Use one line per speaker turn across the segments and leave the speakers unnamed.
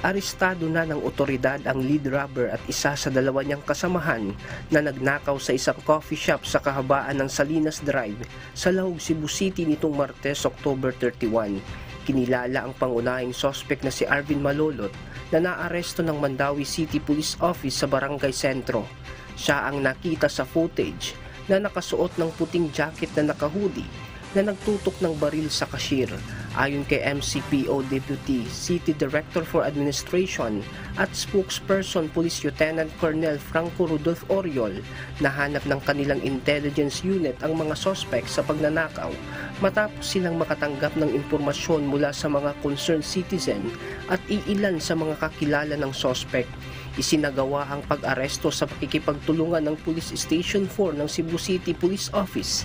Arestado na ng otoridad ang lead robber at isa sa dalawa niyang kasamahan na nagnakaw sa isang coffee shop sa kahabaan ng Salinas Drive sa Lahog, Cebu City nitong Martes, October 31. Kinilala ang pangunahing sospek na si Arvin Malolot na naaresto ng Mandawi City Police Office sa Barangay Sentro. Siya ang nakita sa footage na nakasuot ng puting jacket na nakahoodie na nagtutok ng baril sa cashier. Ayon kay MCPO Deputy City Director for Administration at spokesperson Police Lieutenant Colonel Franco Rudolph Oriol, nahanap ng kanilang intelligence unit ang mga suspect sa pagnanakaw matapos silang makatanggap ng impormasyon mula sa mga concerned citizen at iilan sa mga kakilala ng suspect. Isinagawa ang pag-aresto sa pakikipagtulungan ng Police Station 4 ng Cebu City Police Office.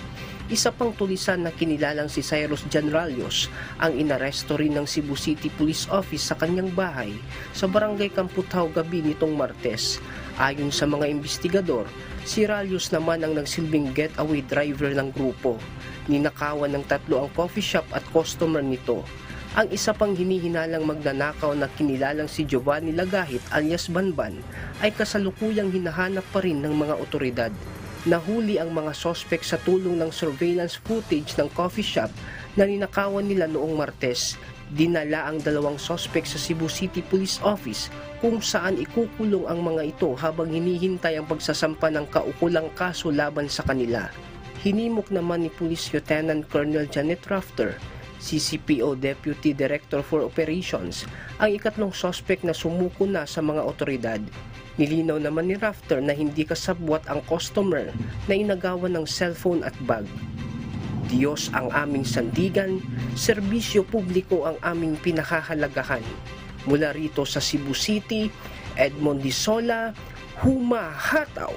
Isa pang tulisan na kinilalang si Cyrus Janralios ang inaresto rin ng Cebu City Police Office sa kanyang bahay sa Barangay Kamputao gabi nitong Martes. Ayon sa mga investigador, si Ralios naman ang nagsilbing getaway driver ng grupo. Ninakawan ng 3 ang coffee shop at customer nito. Ang isa pang hinihinalang magnanakaw na kinilalang si Giovanni Lagahit alias Banban ay kasalukuyang hinahanap pa rin ng mga otoridad. Nahuli ang mga sospek sa tulong ng surveillance footage ng coffee shop na ninakawan nila noong Martes. Dinala ang 2 sospek sa Cebu City Police Office kung saan ikukulong ang mga ito habang hinihintay ang pagsasampa ng kaukulang kaso laban sa kanila. Hinimok naman ni Police Lieutenant Colonel Janet Rafter, CCPO Deputy Director for Operations, ang ikatlong sospek na sumuko na sa mga otoridad. Nilinaw naman ni Rafter na hindi kasabwat ang customer na inagawan ng cellphone at bag. Diyos ang aming sandigan, serbisyo publiko ang aming pinakahalagahan. Mula rito sa Cebu City, Edmond Disola, humahataw.